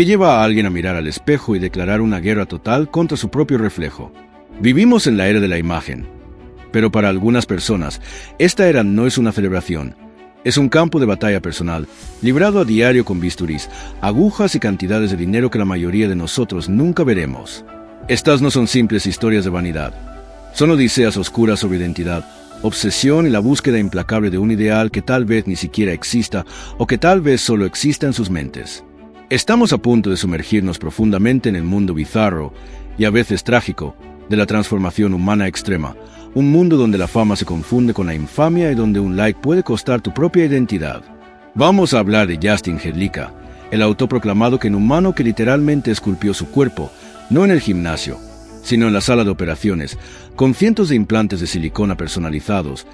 ¿Qué lleva a alguien a mirar al espejo y declarar una guerra total contra su propio reflejo? Vivimos en la era de la imagen, pero para algunas personas, esta era no es una celebración. Es un campo de batalla personal, librado a diario con bisturís, agujas y cantidades de dinero que la mayoría de nosotros nunca veremos. Estas no son simples historias de vanidad. Son odiseas oscuras sobre identidad, obsesión y la búsqueda implacable de un ideal que tal vez ni siquiera exista o que tal vez solo exista en sus mentes. Estamos a punto de sumergirnos profundamente en el mundo bizarro y a veces trágico de la transformación humana extrema, un mundo donde la fama se confunde con la infamia y donde un like puede costar tu propia identidad. Vamos a hablar de Justin Hedlicka, el autoproclamado kenumano que literalmente esculpió su cuerpo, no en el gimnasio, sino en la sala de operaciones, con cientos de implantes de silicona personalizados,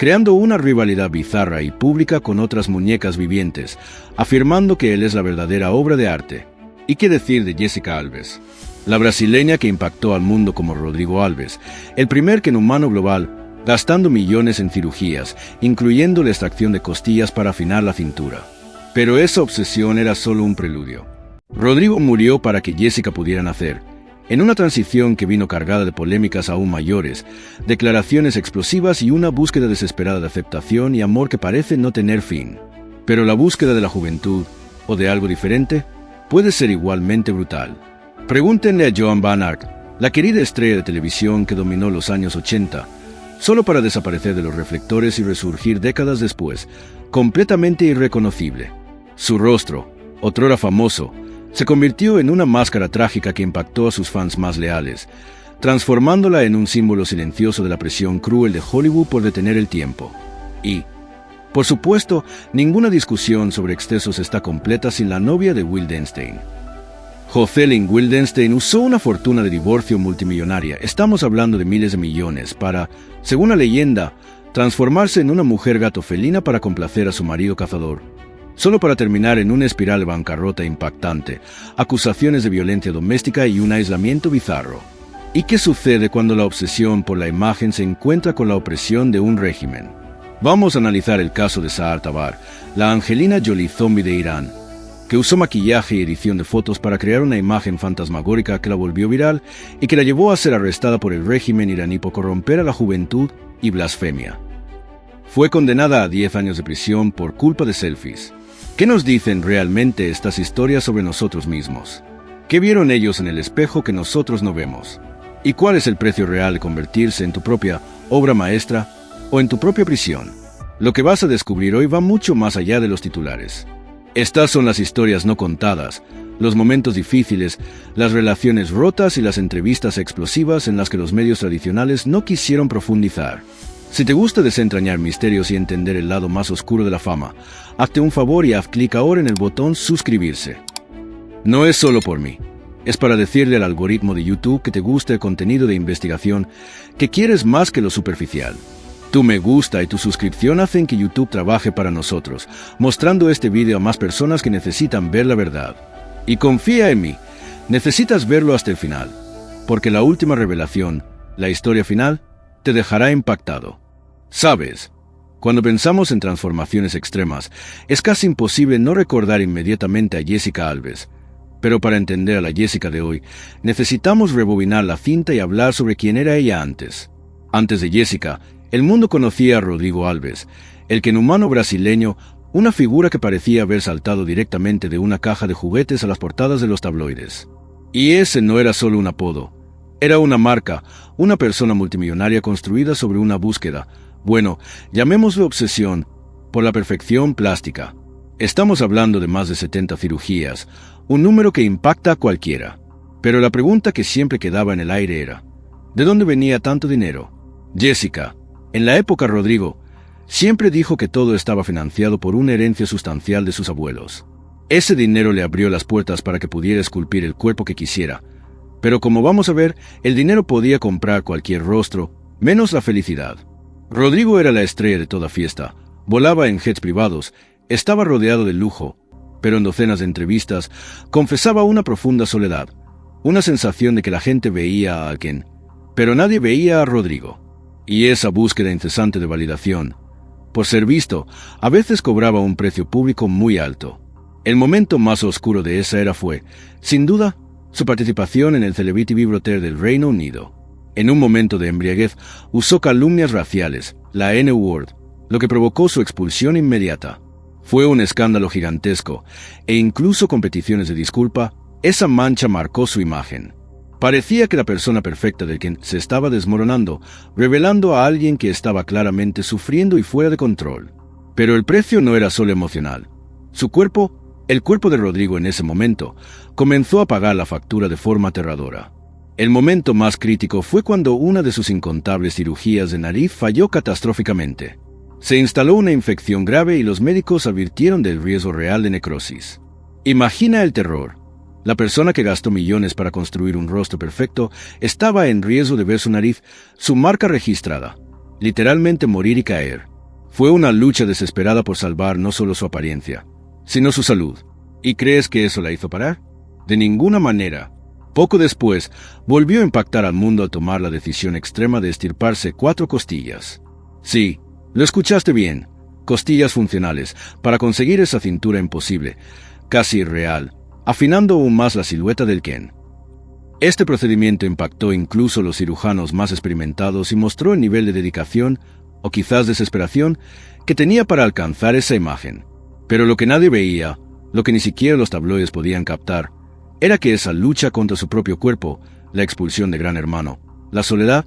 creando una rivalidad bizarra y pública con otras muñecas vivientes, afirmando que él es la verdadera obra de arte. ¿Y qué decir de Jessica Alves? La brasileña que impactó al mundo como Rodrigo Alves, el primer kenumano global, gastando millones en cirugías, incluyendo la extracción de costillas para afinar la cintura. Pero esa obsesión era solo un preludio. Rodrigo murió para que Jessica pudiera nacer, en una transición que vino cargada de polémicas aún mayores, declaraciones explosivas y una búsqueda desesperada de aceptación y amor que parece no tener fin. Pero la búsqueda de la juventud, o de algo diferente, puede ser igualmente brutal. Pregúntenle a Joan van Ark, la querida estrella de televisión que dominó los años 80, solo para desaparecer de los reflectores y resurgir décadas después, completamente irreconocible. Su rostro, otrora famoso, se convirtió en una máscara trágica que impactó a sus fans más leales, transformándola en un símbolo silencioso de la presión cruel de Hollywood por detener el tiempo. Y, por supuesto, ninguna discusión sobre excesos está completa sin la novia de Wildenstein. Jocelyn Wildenstein usó una fortuna de divorcio multimillonaria, estamos hablando de miles de millones, para, según la leyenda, transformarse en una mujer gato felina para complacer a su marido cazador. Solo para terminar en una espiral de bancarrota impactante, acusaciones de violencia doméstica y un aislamiento bizarro. ¿Y qué sucede cuando la obsesión por la imagen se encuentra con la opresión de un régimen? Vamos a analizar el caso de Sahar Tabar, la Angelina Jolie zombie de Irán, que usó maquillaje y edición de fotos para crear una imagen fantasmagórica que la volvió viral y que la llevó a ser arrestada por el régimen iraní por corromper a la juventud y blasfemia. Fue condenada a 10 años de prisión por culpa de selfies. ¿Qué nos dicen realmente estas historias sobre nosotros mismos? ¿Qué vieron ellos en el espejo que nosotros no vemos? ¿Y cuál es el precio real de convertirse en tu propia obra maestra o en tu propia prisión? Lo que vas a descubrir hoy va mucho más allá de los titulares. Estas son las historias no contadas, los momentos difíciles, las relaciones rotas y las entrevistas explosivas en las que los medios tradicionales no quisieron profundizar. Si te gusta desentrañar misterios y entender el lado más oscuro de la fama, hazte un favor y haz clic ahora en el botón suscribirse. No es solo por mí, es para decirle al algoritmo de YouTube que te gusta el contenido de investigación, que quieres más que lo superficial. Tu me gusta y tu suscripción hacen que YouTube trabaje para nosotros, mostrando este vídeo a más personas que necesitan ver la verdad. Y confía en mí, necesitas verlo hasta el final, porque la última revelación, la historia final, te dejará impactado. ¿Sabes? Cuando pensamos en transformaciones extremas, es casi imposible no recordar inmediatamente a Jessica Alves. Pero para entender a la Jessica de hoy, necesitamos rebobinar la cinta y hablar sobre quién era ella antes. Antes de Jessica, el mundo conocía a Rodrigo Alves, el kenumano brasileño, una figura que parecía haber saltado directamente de una caja de juguetes a las portadas de los tabloides. Y ese no era solo un apodo. Era una marca, una persona multimillonaria construida sobre una búsqueda, bueno, llamémoslo obsesión, por la perfección plástica. Estamos hablando de más de 70 cirugías, un número que impacta a cualquiera. Pero la pregunta que siempre quedaba en el aire era, ¿de dónde venía tanto dinero? Jessica, en la época Rodrigo, siempre dijo que todo estaba financiado por una herencia sustancial de sus abuelos. Ese dinero le abrió las puertas para que pudiera esculpir el cuerpo que quisiera. Pero como vamos a ver, el dinero podía comprar cualquier rostro, menos la felicidad. Rodrigo era la estrella de toda fiesta, volaba en jets privados, estaba rodeado de lujo, pero en docenas de entrevistas confesaba una profunda soledad, una sensación de que la gente veía a alguien, pero nadie veía a Rodrigo. Y esa búsqueda incesante de validación, por ser visto, a veces cobraba un precio público muy alto. El momento más oscuro de esa era fue, sin duda, su participación en el Celebrity Big Brother del Reino Unido. En un momento de embriaguez, usó calumnias raciales, la N-word, lo que provocó su expulsión inmediata. Fue un escándalo gigantesco, e incluso con peticiones de disculpa, esa mancha marcó su imagen. Parecía que la persona perfecta del quien se estaba desmoronando, revelando a alguien que estaba claramente sufriendo y fuera de control. Pero el precio no era solo emocional. Su cuerpo, el cuerpo de Rodrigo en ese momento, comenzó a pagar la factura de forma aterradora. El momento más crítico fue cuando una de sus incontables cirugías de nariz falló catastróficamente. Se instaló una infección grave y los médicos advirtieron del riesgo real de necrosis. Imagina el terror. La persona que gastó millones para construir un rostro perfecto estaba en riesgo de ver su nariz, su marca registrada, literalmente morir y caer. Fue una lucha desesperada por salvar no solo su apariencia, sino su salud. ¿Y crees que eso la hizo parar? De ninguna manera. Poco después, volvió a impactar al mundo al tomar la decisión extrema de extirparse 4 costillas. Sí, lo escuchaste bien, costillas funcionales, para conseguir esa cintura imposible, casi irreal, afinando aún más la silueta del Ken. Este procedimiento impactó incluso a los cirujanos más experimentados y mostró el nivel de dedicación, o quizás desesperación, que tenía para alcanzar esa imagen. Pero lo que nadie veía, lo que ni siquiera los tabloides podían captar, era que esa lucha contra su propio cuerpo, la expulsión de Gran Hermano, la soledad,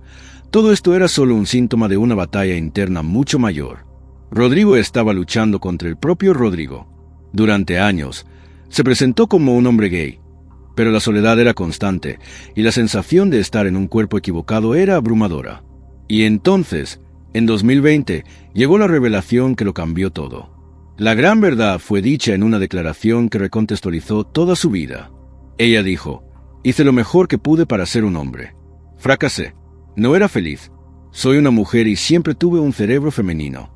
todo esto era solo un síntoma de una batalla interna mucho mayor. Rodrigo estaba luchando contra el propio Rodrigo. Durante años, se presentó como un hombre gay, pero la soledad era constante y la sensación de estar en un cuerpo equivocado era abrumadora. Y entonces, en 2020, llegó la revelación que lo cambió todo. La gran verdad fue dicha en una declaración que recontextualizó toda su vida. Ella dijo: hice lo mejor que pude para ser un hombre. Fracasé. No era feliz. Soy una mujer y siempre tuve un cerebro femenino.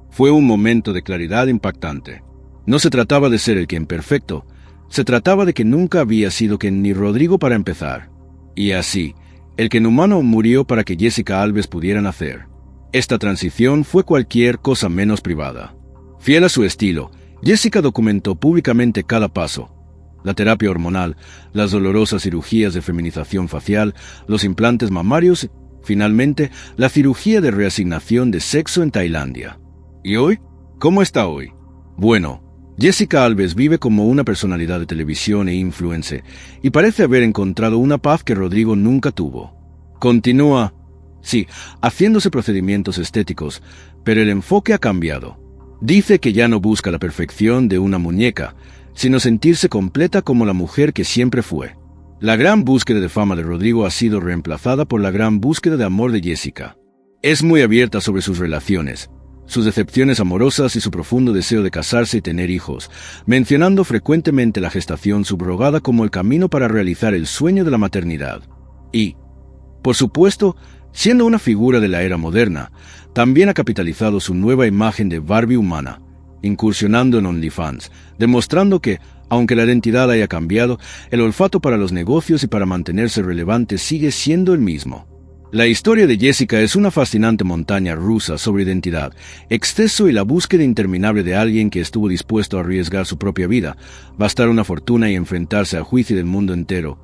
Fue un momento de claridad impactante. No se trataba de ser el Ken perfecto, se trataba de que nunca había sido Ken ni Rodrigo para empezar. Y así, el Ken humano murió para que Jessica Alves pudiera nacer. Esta transición fue cualquier cosa menos privada. Fiel a su estilo, Jessica documentó públicamente cada paso. La terapia hormonal, las dolorosas cirugías de feminización facial, los implantes mamarios, finalmente, la cirugía de reasignación de sexo en Tailandia. ¿Y hoy? ¿Cómo está hoy? Bueno, Jessica Alves vive como una personalidad de televisión e influencer, y parece haber encontrado una paz que Rodrigo nunca tuvo. Continúa, sí, haciéndose procedimientos estéticos, pero el enfoque ha cambiado. Dice que ya no busca la perfección de una muñeca, sino sentirse completa como la mujer que siempre fue. La gran búsqueda de fama de Rodrigo ha sido reemplazada por la gran búsqueda de amor de Jessica. Es muy abierta sobre sus relaciones, sus decepciones amorosas y su profundo deseo de casarse y tener hijos, mencionando frecuentemente la gestación subrogada como el camino para realizar el sueño de la maternidad. Y, por supuesto, siendo una figura de la era moderna, también ha capitalizado su nueva imagen de Barbie humana, incursionando en OnlyFans, demostrando que, aunque la identidad haya cambiado, el olfato para los negocios y para mantenerse relevante sigue siendo el mismo. La historia de Jessica es una fascinante montaña rusa sobre identidad, exceso y la búsqueda interminable de alguien que estuvo dispuesto a arriesgar su propia vida, gastar una fortuna y enfrentarse al juicio del mundo entero,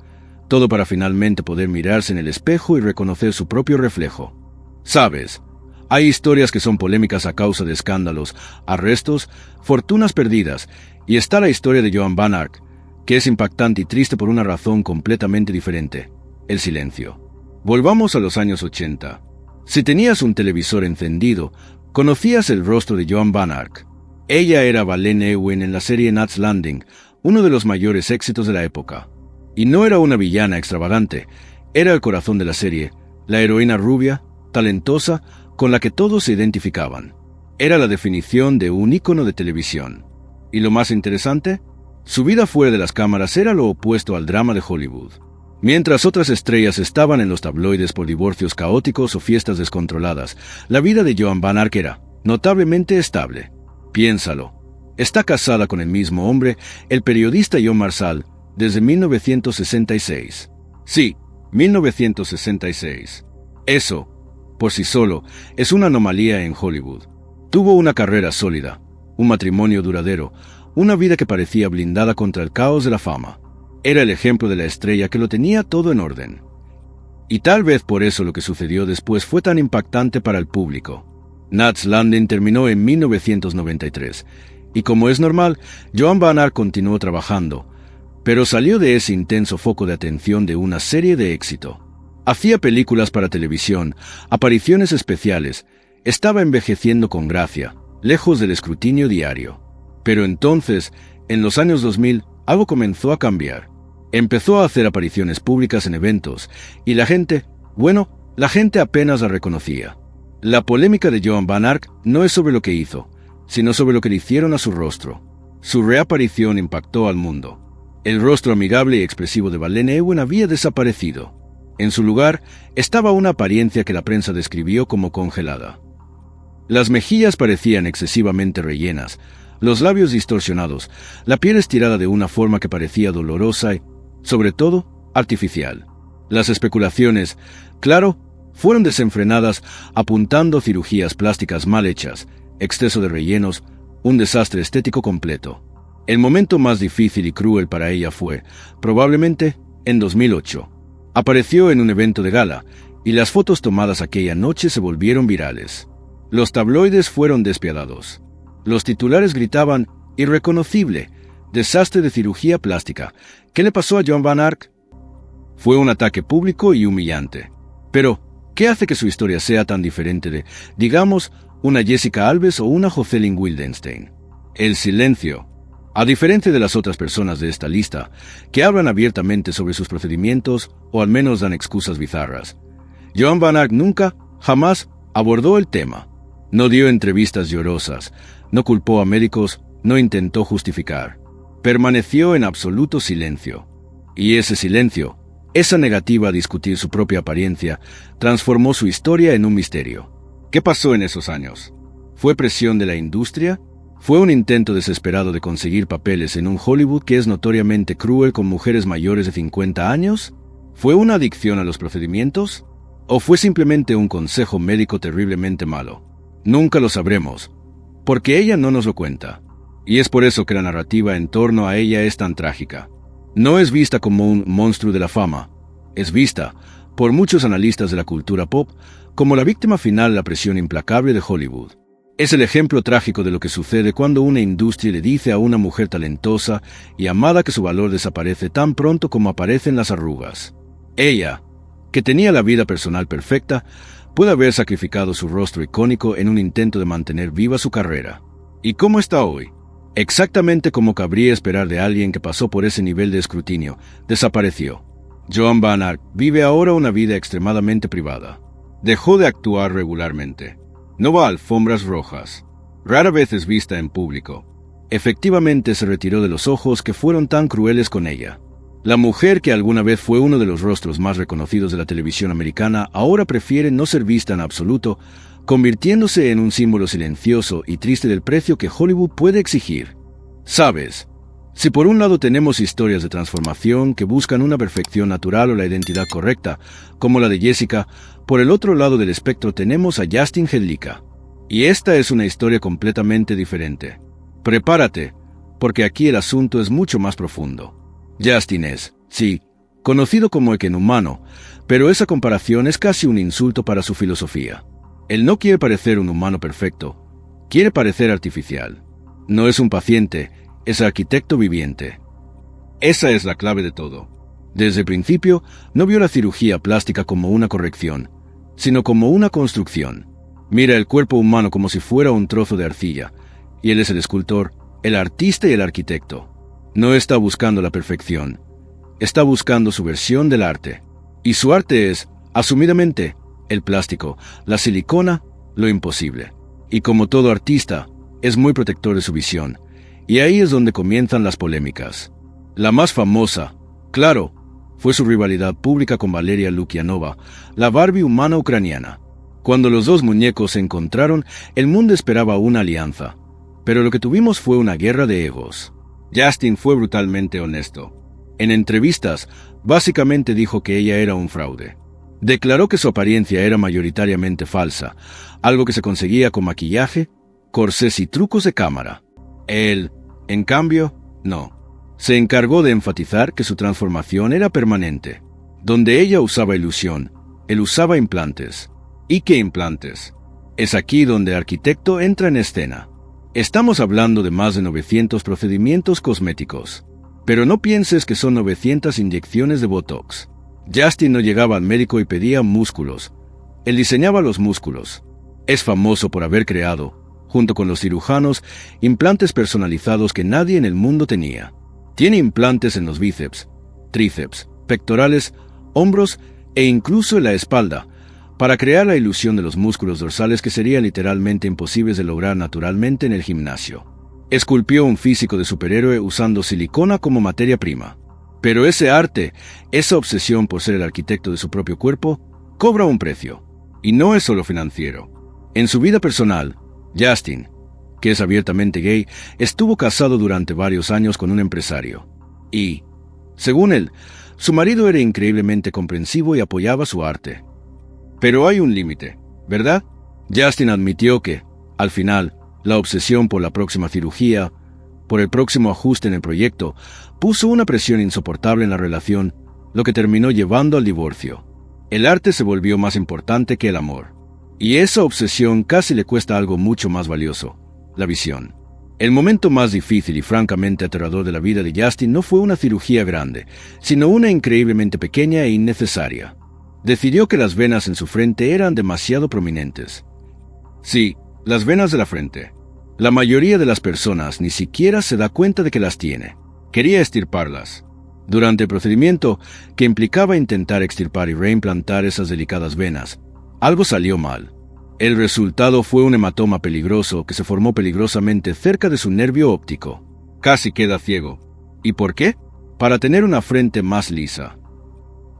todo para finalmente poder mirarse en el espejo y reconocer su propio reflejo. ¿Sabes? Hay historias que son polémicas a causa de escándalos, arrestos, fortunas perdidas, y está la historia de Joan Van Ark, que es impactante y triste por una razón completamente diferente: el silencio. Volvamos a los años 80. Si tenías un televisor encendido, conocías el rostro de Joan Van Ark. Ella era Valene Ewen en la serie Knots Landing, uno de los mayores éxitos de la época. Y no era una villana extravagante, era el corazón de la serie, la heroína rubia, talentosa, con la que todos se identificaban. Era la definición de un ícono de televisión. Y lo más interesante, su vida fuera de las cámaras era lo opuesto al drama de Hollywood. Mientras otras estrellas estaban en los tabloides por divorcios caóticos o fiestas descontroladas, la vida de Joan Van Ark era notablemente estable. Piénsalo. Está casada con el mismo hombre, el periodista John Marshall, desde 1966. Sí, 1966. Eso, por sí solo, es una anomalía en Hollywood. Tuvo una carrera sólida, un matrimonio duradero, una vida que parecía blindada contra el caos de la fama. Era el ejemplo de la estrella que lo tenía todo en orden. Y tal vez por eso lo que sucedió después fue tan impactante para el público. Knots Landing terminó en 1993, y como es normal, Joan Van Ark continuó trabajando, pero salió de ese intenso foco de atención de una serie de éxito. Hacía películas para televisión, apariciones especiales, estaba envejeciendo con gracia, lejos del escrutinio diario. Pero entonces, en los años 2000, algo comenzó a cambiar. Empezó a hacer apariciones públicas en eventos, y la gente apenas la reconocía. La polémica de Joan Van Ark no es sobre lo que hizo, sino sobre lo que le hicieron a su rostro. Su reaparición impactó al mundo. El rostro amigable y expresivo de Valene Ewen había desaparecido. En su lugar estaba una apariencia que la prensa describió como congelada. Las mejillas parecían excesivamente rellenas, los labios distorsionados, la piel estirada de una forma que parecía dolorosa y, sobre todo, artificial. Las especulaciones, claro, fueron desenfrenadas, apuntando a cirugías plásticas mal hechas, exceso de rellenos, un desastre estético completo. El momento más difícil y cruel para ella fue, probablemente, en 2008. Apareció en un evento de gala, y las fotos tomadas aquella noche se volvieron virales. Los tabloides fueron despiadados. Los titulares gritaban, irreconocible, desastre de cirugía plástica. ¿Qué le pasó a Joan Van Ark? Fue un ataque público y humillante. Pero, ¿qué hace que su historia sea tan diferente de, digamos, una Jessica Alves o una Jocelyn Wildenstein? El silencio. A diferencia de las otras personas de esta lista, que hablan abiertamente sobre sus procedimientos o al menos dan excusas bizarras, Joan Van Ark nunca, jamás, abordó el tema. No dio entrevistas llorosas, no culpó a médicos, no intentó justificar. Permaneció en absoluto silencio. Y ese silencio, esa negativa a discutir su propia apariencia, transformó su historia en un misterio. ¿Qué pasó en esos años? ¿Fue presión de la industria? ¿Fue un intento desesperado de conseguir papeles en un Hollywood que es notoriamente cruel con mujeres mayores de 50 años? ¿Fue una adicción a los procedimientos? ¿O fue simplemente un consejo médico terriblemente malo? Nunca lo sabremos, porque ella no nos lo cuenta. Y es por eso que la narrativa en torno a ella es tan trágica. No es vista como un monstruo de la fama, es vista, por muchos analistas de la cultura pop, como la víctima final de la presión implacable de Hollywood. Es el ejemplo trágico de lo que sucede cuando una industria le dice a una mujer talentosa y amada que su valor desaparece tan pronto como aparecen las arrugas. Ella, que tenía la vida personal perfecta, puede haber sacrificado su rostro icónico en un intento de mantener viva su carrera. ¿Y cómo está hoy? Exactamente como cabría esperar de alguien que pasó por ese nivel de escrutinio, desapareció. Joan Van Ark vive ahora una vida extremadamente privada. Dejó de actuar regularmente. No va a alfombras rojas. Rara vez es vista en público. Efectivamente se retiró de los ojos que fueron tan crueles con ella. La mujer que alguna vez fue uno de los rostros más reconocidos de la televisión americana ahora prefiere no ser vista en absoluto, convirtiéndose en un símbolo silencioso y triste del precio que Hollywood puede exigir. ¿Sabes? Si por un lado tenemos historias de transformación que buscan una perfección natural o la identidad correcta, como la de Jessica, por el otro lado del espectro tenemos a Justin Hedlika. Y esta es una historia completamente diferente. Prepárate, porque aquí el asunto es mucho más profundo. Justin es, sí, conocido como equenhumano, pero esa comparación es casi un insulto para su filosofía. Él no quiere parecer un humano perfecto, quiere parecer artificial. No es un paciente, es arquitecto viviente. Esa es la clave de todo. Desde el principio, no vio la cirugía plástica como una corrección, sino como una construcción. Mira el cuerpo humano como si fuera un trozo de arcilla, y él es el escultor, el artista y el arquitecto. No está buscando la perfección, está buscando su versión del arte. Y su arte es, asumidamente, el plástico, la silicona, lo imposible. Y como todo artista, es muy protector de su visión. Y ahí es donde comienzan las polémicas. La más famosa, claro, fue su rivalidad pública con Valeria Lukianova, la Barbie humana ucraniana. Cuando los dos muñecos se encontraron, el mundo esperaba una alianza. Pero lo que tuvimos fue una guerra de egos. Justin fue brutalmente honesto. En entrevistas, básicamente dijo que ella era un fraude. Declaró que su apariencia era mayoritariamente falsa, algo que se conseguía con maquillaje, corsés y trucos de cámara. Él En cambio, no. Se encargó de enfatizar que su transformación era permanente. Donde ella usaba ilusión, él usaba implantes. ¿Y qué implantes? Es aquí donde el arquitecto entra en escena. Estamos hablando de más de 900 procedimientos cosméticos. Pero no pienses que son 900 inyecciones de Botox. Justin no llegaba al médico y pedía músculos. Él diseñaba los músculos. Es famoso por haber creado, junto con los cirujanos, implantes personalizados que nadie en el mundo tenía. Tiene implantes en los bíceps, tríceps, pectorales, hombros e incluso en la espalda, para crear la ilusión de los músculos dorsales que serían literalmente imposibles de lograr naturalmente en el gimnasio. Esculpió un físico de superhéroe usando silicona como materia prima. Pero ese arte, esa obsesión por ser el arquitecto de su propio cuerpo, cobra un precio. Y no es solo financiero. En su vida personal, Justin, que es abiertamente gay, estuvo casado durante varios años con un empresario. Y, según él, su marido era increíblemente comprensivo y apoyaba su arte. Pero hay un límite, ¿verdad? Justin admitió que, al final, la obsesión por la próxima cirugía, por el próximo ajuste en el proyecto, puso una presión insoportable en la relación, lo que terminó llevando al divorcio. El arte se volvió más importante que el amor. Y esa obsesión casi le cuesta algo mucho más valioso: la visión. El momento más difícil y francamente aterrador de la vida de Justin no fue una cirugía grande, sino una increíblemente pequeña e innecesaria. Decidió que las venas en su frente eran demasiado prominentes. Sí, las venas de la frente. La mayoría de las personas ni siquiera se da cuenta de que las tiene. Quería extirparlas. Durante el procedimiento, que implicaba intentar extirpar y reimplantar esas delicadas venas, algo salió mal. El resultado fue un hematoma peligroso que se formó peligrosamente cerca de su nervio óptico. Casi queda ciego. ¿Y por qué? Para tener una frente más lisa.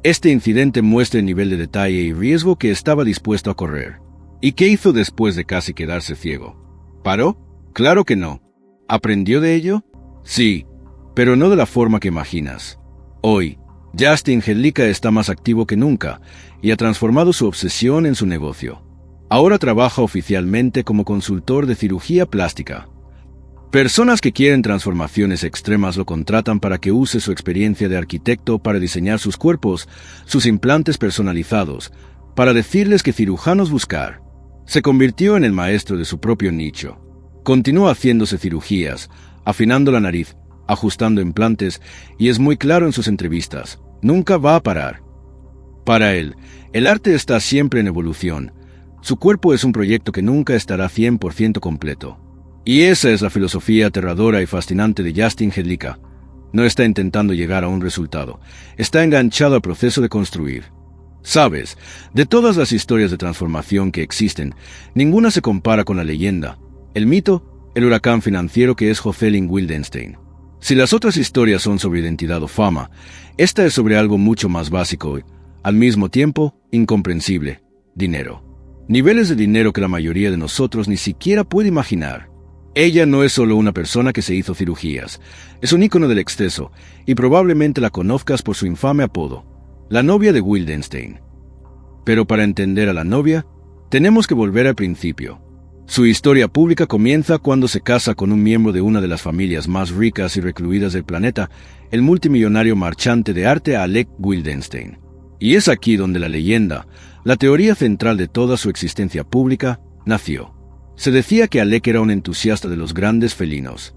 Este incidente muestra el nivel de detalle y riesgo que estaba dispuesto a correr. ¿Y qué hizo después de casi quedarse ciego? ¿Paró? Claro que no. ¿Aprendió de ello? Sí, pero no de la forma que imaginas. Hoy, Justin Hedlicka está más activo que nunca y ha transformado su obsesión en su negocio. Ahora trabaja oficialmente como consultor de cirugía plástica. Personas que quieren transformaciones extremas lo contratan para que use su experiencia de arquitecto para diseñar sus cuerpos, sus implantes personalizados, para decirles qué cirujanos buscar. Se convirtió en el maestro de su propio nicho. Continúa haciéndose cirugías, afinando la nariz, ajustando implantes, y es muy claro en sus entrevistas: nunca va a parar. Para él, el arte está siempre en evolución. Su cuerpo es un proyecto que nunca estará 100% completo. Y esa es la filosofía aterradora y fascinante de Justin Hedlicka. No está intentando llegar a un resultado, está enganchado al proceso de construir. Sabes, de todas las historias de transformación que existen, ninguna se compara con la leyenda, el mito, el huracán financiero que es Jocelyn Wildenstein. Si las otras historias son sobre identidad o fama, esta es sobre algo mucho más básico y, al mismo tiempo, incomprensible: dinero. Niveles de dinero que la mayoría de nosotros ni siquiera puede imaginar. Ella no es solo una persona que se hizo cirugías, es un ícono del exceso, y probablemente la conozcas por su infame apodo, la novia de Wildenstein. Pero para entender a la novia, tenemos que volver al principio. Su historia pública comienza cuando se casa con un miembro de una de las familias más ricas y recluidas del planeta, el multimillonario marchante de arte Alec Wildenstein. Y es aquí donde la leyenda, la teoría central de toda su existencia pública, nació. Se decía que Alec era un entusiasta de los grandes felinos.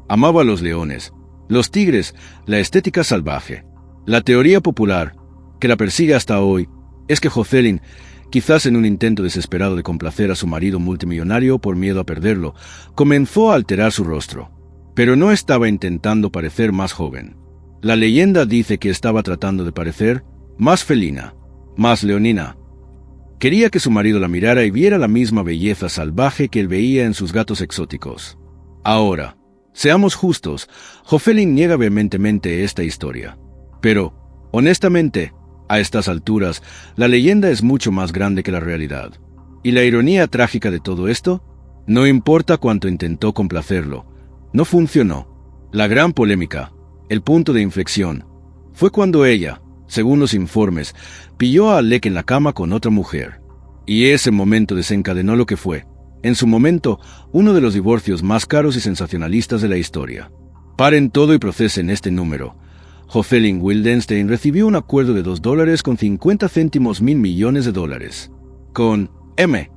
Amaba a los leones, los tigres, la estética salvaje. La teoría popular, que la persigue hasta hoy, es que Jocelyn, quizás en un intento desesperado de complacer a su marido multimillonario por miedo a perderlo, comenzó a alterar su rostro. Pero no estaba intentando parecer más joven. La leyenda dice que estaba tratando de parecer más felina, más leonina. Quería que su marido la mirara y viera la misma belleza salvaje que él veía en sus gatos exóticos. Ahora, seamos justos, Jocelyn niega vehementemente esta historia. Pero, honestamente, a estas alturas, la leyenda es mucho más grande que la realidad. ¿Y la ironía trágica de todo esto? No importa cuánto intentó complacerlo, no funcionó. La gran polémica, el punto de inflexión, fue cuando ella, según los informes, pilló a Alec en la cama con otra mujer. Y ese momento desencadenó lo que fue En su momento, uno de los divorcios más caros y sensacionalistas de la historia. Paren todo y procesen este número. Jocelyn Wildenstein recibió un acuerdo de $2.50 mil millones de dólares. Con M.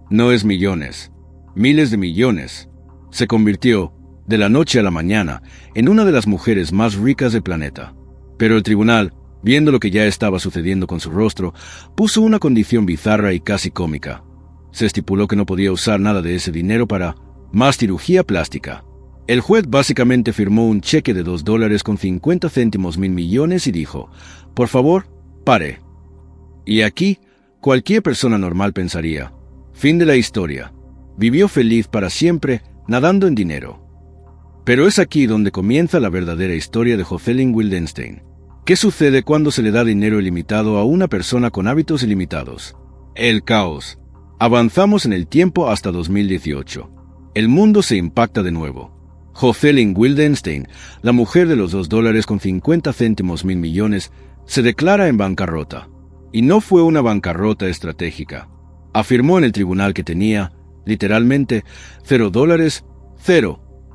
No es millones, miles de millones. Se convirtió, de la noche a la mañana, en una de las mujeres más ricas del planeta. Pero el tribunal, viendo lo que ya estaba sucediendo con su rostro, puso una condición bizarra y casi cómica. Se estipuló que no podía usar nada de ese dinero para más cirugía plástica. El juez básicamente firmó un cheque de $2.50 mil millones y dijo, por favor, pare. Y aquí, cualquier persona normal pensaría, fin de la historia. Vivió feliz para siempre, nadando en dinero. Pero es aquí donde comienza la verdadera historia de Jocelyn Wildenstein. ¿Qué sucede cuando se le da dinero ilimitado a una persona con hábitos ilimitados? El caos. Avanzamos en el tiempo hasta 2018. El mundo se impacta de nuevo. Jocelyn Wildenstein, la mujer de los $2.50 mil millones, se declara en bancarrota. Y no fue una bancarrota estratégica. Afirmó en el tribunal que tenía, literalmente, $0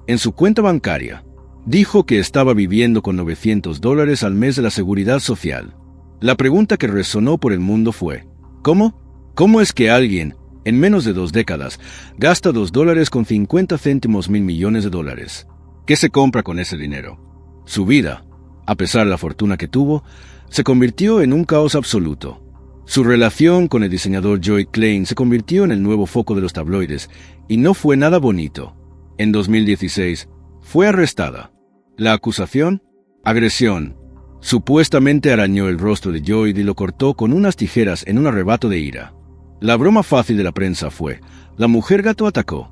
en su cuenta bancaria. Dijo que estaba viviendo con $900 al mes de la seguridad social. La pregunta que resonó por el mundo fue, ¿cómo? ¿Cómo es que alguien, en menos de 2 décadas, gasta $2.50 mil millones de dólares? ¿Qué se compra con ese dinero? Su vida, a pesar de la fortuna que tuvo, se convirtió en un caos absoluto. Su relación con el diseñador Joy Klein se convirtió en el nuevo foco de los tabloides, y no fue nada bonito. En 2016, fue arrestada. La acusación, agresión. Supuestamente arañó el rostro de Joy y lo cortó con unas tijeras en un arrebato de ira. La broma fácil de la prensa fue, la mujer gato atacó.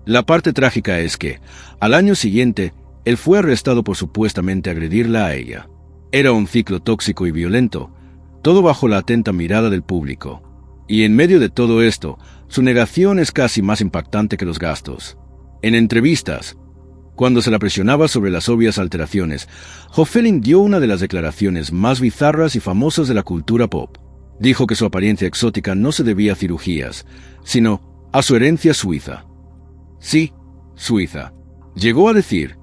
La parte trágica es que, al año siguiente, él fue arrestado por supuestamente agredirla a ella. Era un ciclo tóxico y violento, todo bajo la atenta mirada del público. Y en medio de todo esto, su negación es casi más impactante que los gastos. En entrevistas, cuando se la presionaba sobre las obvias alteraciones, Jocelyn dio una de las declaraciones más bizarras y famosas de la cultura pop. Dijo que su apariencia exótica no se debía a cirugías, sino a su herencia suiza. Sí, suiza. Llegó a decir,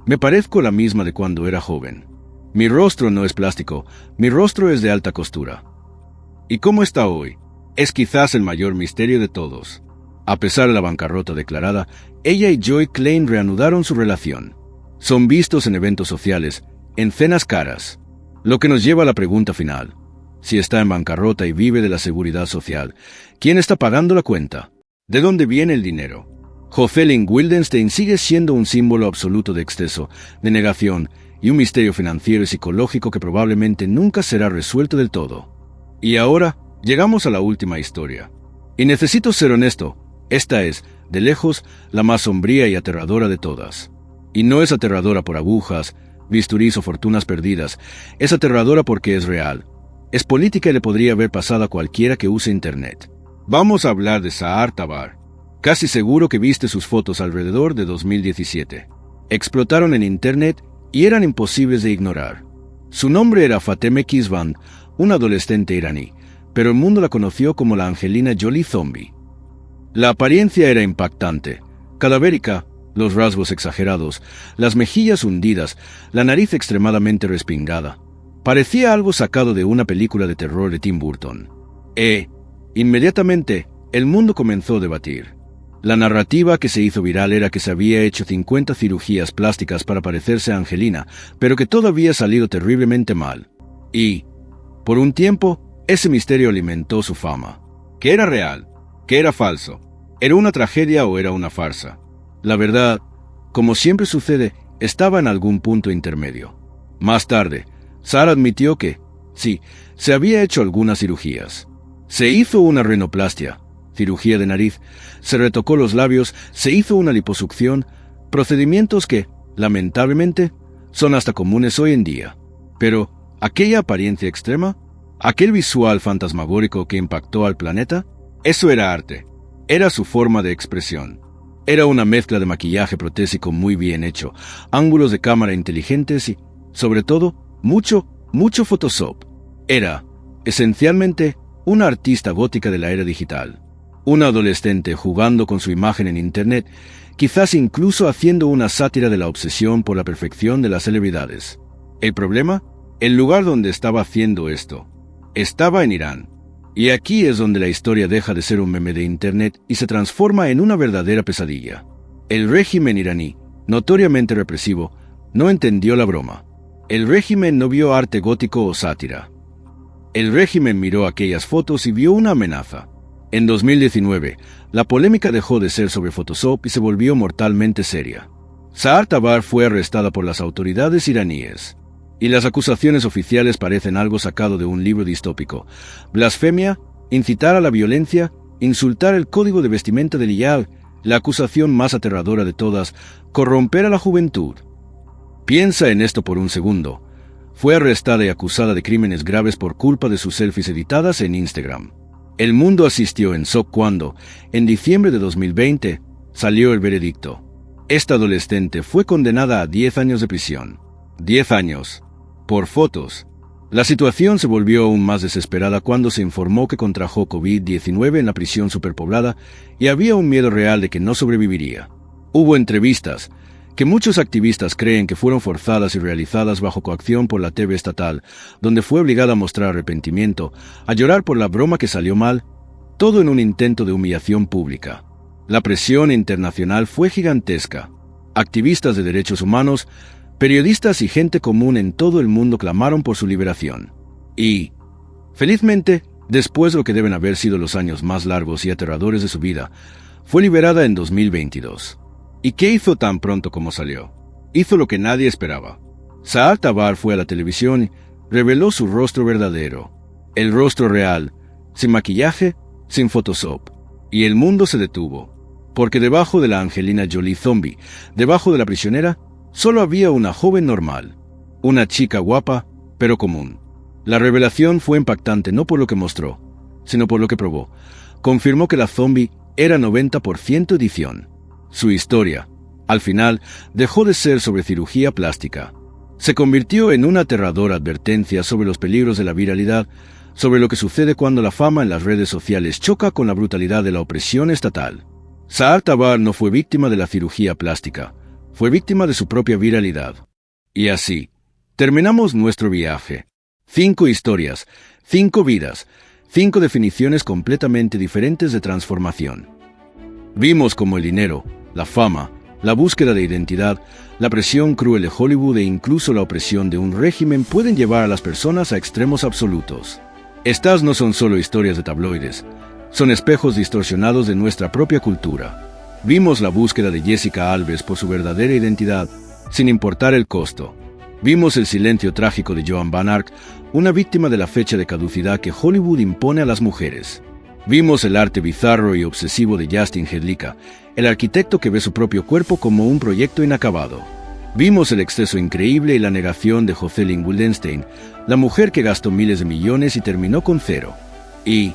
me parezco la misma de cuando era joven. Mi rostro no es plástico, mi rostro es de alta costura. ¿Y cómo está hoy? Es quizás el mayor misterio de todos. A pesar de la bancarrota declarada, ella y Joy Klein reanudaron su relación. Son vistos en eventos sociales, en cenas caras. Lo que nos lleva a la pregunta final. Si está en bancarrota y vive de la seguridad social, ¿quién está pagando la cuenta? ¿De dónde viene el dinero? Jocelyn Wildenstein sigue siendo un símbolo absoluto de exceso, de negación y un misterio financiero y psicológico que probablemente nunca será resuelto del todo. Y ahora, llegamos a la última historia. Y necesito ser honesto, esta es, de lejos, la más sombría y aterradora de todas. Y no es aterradora por agujas, bisturís o fortunas perdidas, es aterradora porque es real. Es política y le podría haber pasado a cualquiera que use Internet. Vamos a hablar de Sahar Tabar. Casi seguro que viste sus fotos alrededor de 2017. Explotaron en Internet y eran imposibles de ignorar. Su nombre era Fateme Kizvan, una adolescente iraní, pero el mundo la conoció como la Angelina Jolie Zombie. La apariencia era impactante, cadavérica, los rasgos exagerados, las mejillas hundidas, la nariz extremadamente respingada. Parecía algo sacado de una película de terror de Tim Burton. Inmediatamente, el mundo comenzó a debatir. La narrativa que se hizo viral era que se había hecho 50 cirugías plásticas para parecerse a Angelina, pero que todo había salido terriblemente mal. Y, por un tiempo, ese misterio alimentó su fama. ¿Qué era real? ¿Qué era falso? ¿Era una tragedia o era una farsa? La verdad, como siempre sucede, estaba en algún punto intermedio. Más tarde, Sahar admitió que, sí, se había hecho algunas cirugías. Se hizo una rinoplastia, cirugía de nariz, se retocó los labios, se hizo una liposucción, procedimientos que, lamentablemente, son hasta comunes hoy en día. Pero, ¿aquella apariencia extrema? ¿Aquel visual fantasmagórico que impactó al planeta? Eso era arte. Era su forma de expresión. Era una mezcla de maquillaje protésico muy bien hecho, ángulos de cámara inteligentes y, sobre todo, mucho Photoshop. Era, esencialmente, una artista gótica de la era digital. Un adolescente jugando con su imagen en Internet, quizás incluso haciendo una sátira de la obsesión por la perfección de las celebridades. ¿El problema? El lugar donde estaba haciendo esto. Estaba en Irán. Y aquí es donde la historia deja de ser un meme de Internet y se transforma en una verdadera pesadilla. El régimen iraní, notoriamente represivo, no entendió la broma. El régimen no vio arte gótico o sátira. El régimen miró aquellas fotos y vio una amenaza. En 2019, la polémica dejó de ser sobre Photoshop y se volvió mortalmente seria. Sahar Tabar fue arrestada por las autoridades iraníes. Y las acusaciones oficiales parecen algo sacado de un libro distópico. Blasfemia, incitar a la violencia, insultar el código de vestimenta del hijab, la acusación más aterradora de todas, corromper a la juventud. Piensa en esto por un segundo. Fue arrestada y acusada de crímenes graves por culpa de sus selfies editadas en Instagram. El mundo asistió en shock cuando, en diciembre de 2020, salió el veredicto. Esta adolescente fue condenada a 10 años de prisión. 10 años. Por fotos. La situación se volvió aún más desesperada cuando se informó que contrajo COVID-19 en la prisión superpoblada y había un miedo real de que no sobreviviría. Hubo entrevistas, que muchos activistas creen que fueron forzadas y realizadas bajo coacción por la TV estatal, donde fue obligada a mostrar arrepentimiento, a llorar por la broma que salió mal, todo en un intento de humillación pública. La presión internacional fue gigantesca. Activistas de derechos humanos, periodistas y gente común en todo el mundo clamaron por su liberación. Y, felizmente, después de lo que deben haber sido los años más largos y aterradores de su vida, fue liberada en 2022. ¿Y qué hizo tan pronto como salió? Hizo lo que nadie esperaba. Sahar Tabar fue a la televisión y reveló su rostro verdadero. El rostro real, sin maquillaje, sin Photoshop. Y el mundo se detuvo. Porque debajo de la Angelina Jolie zombie, debajo de la prisionera, solo había una joven normal. Una chica guapa, pero común. La revelación fue impactante no por lo que mostró, sino por lo que probó. Confirmó que la zombie era 90% edición. Su historia, al final, dejó de ser sobre cirugía plástica. Se convirtió en una aterradora advertencia sobre los peligros de la viralidad, sobre lo que sucede cuando la fama en las redes sociales choca con la brutalidad de la opresión estatal. Sahar Tabar no fue víctima de la cirugía plástica, fue víctima de su propia viralidad. Y así, terminamos nuestro viaje. 5 historias, 5 vidas, 5 definiciones completamente diferentes de transformación. Vimos cómo el dinero, la fama, la búsqueda de identidad, la presión cruel de Hollywood e incluso la opresión de un régimen pueden llevar a las personas a extremos absolutos. Estas no son solo historias de tabloides, son espejos distorsionados de nuestra propia cultura. Vimos la búsqueda de Jessica Alves por su verdadera identidad, sin importar el costo. Vimos el silencio trágico de Joan Van Ark, una víctima de la fecha de caducidad que Hollywood impone a las mujeres. Vimos el arte bizarro y obsesivo de Justin Hedlicka, el arquitecto que ve su propio cuerpo como un proyecto inacabado. Vimos el exceso increíble y la negación de Jocelyn Wildenstein, la mujer que gastó miles de millones y terminó con cero. Y,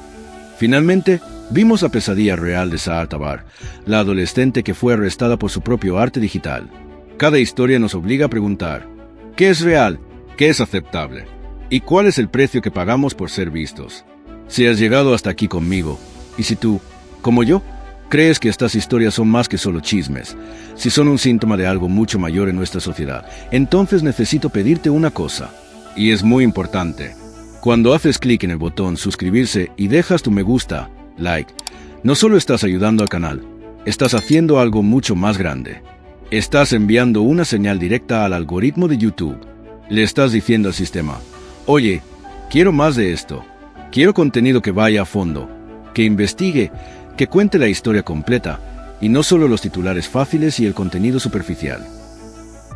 finalmente, vimos la pesadilla real de Sahar Tabar, la adolescente que fue arrestada por su propio arte digital. Cada historia nos obliga a preguntar, ¿qué es real? ¿Qué es aceptable? ¿Y cuál es el precio que pagamos por ser vistos? Si has llegado hasta aquí conmigo, y si tú, como yo, crees que estas historias son más que solo chismes, si son un síntoma de algo mucho mayor en nuestra sociedad, entonces necesito pedirte una cosa. Y es muy importante. Cuando haces clic en el botón suscribirse y dejas tu me gusta, like, no solo estás ayudando al canal, estás haciendo algo mucho más grande. Estás enviando una señal directa al algoritmo de YouTube. Le estás diciendo al sistema, oye, quiero más de esto. Quiero contenido que vaya a fondo, que investigue, que cuente la historia completa, y no solo los titulares fáciles y el contenido superficial.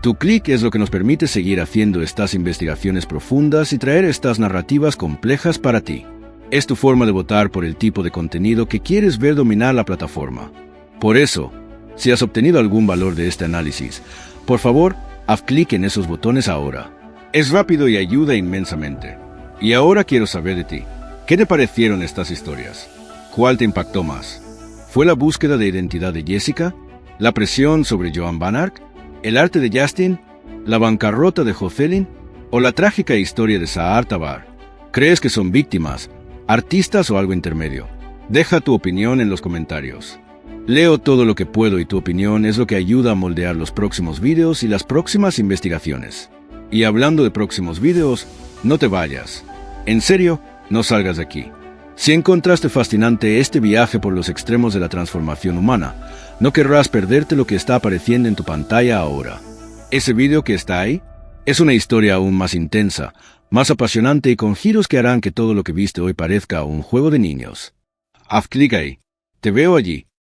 Tu clic es lo que nos permite seguir haciendo estas investigaciones profundas y traer estas narrativas complejas para ti. Es tu forma de votar por el tipo de contenido que quieres ver dominar la plataforma. Por eso, si has obtenido algún valor de este análisis, por favor, haz clic en esos botones ahora. Es rápido y ayuda inmensamente. Y ahora quiero saber de ti. ¿Qué te parecieron estas historias? ¿Cuál te impactó más? ¿Fue la búsqueda de identidad de Jessica? ¿La presión sobre Joan Van Ark? ¿El arte de Justin? ¿La bancarrota de Jocelyn? ¿O la trágica historia de Sahar Tabar? ¿Crees que son víctimas, artistas o algo intermedio? Deja tu opinión en los comentarios. Leo todo lo que puedo y tu opinión es lo que ayuda a moldear los próximos videos y las próximas investigaciones. Y hablando de próximos videos, no te vayas. En serio, no salgas de aquí. Si encontraste fascinante este viaje por los extremos de la transformación humana, no querrás perderte lo que está apareciendo en tu pantalla ahora. Ese video que está ahí es una historia aún más intensa, más apasionante y con giros que harán que todo lo que viste hoy parezca un juego de niños. Haz clic ahí. Te veo allí.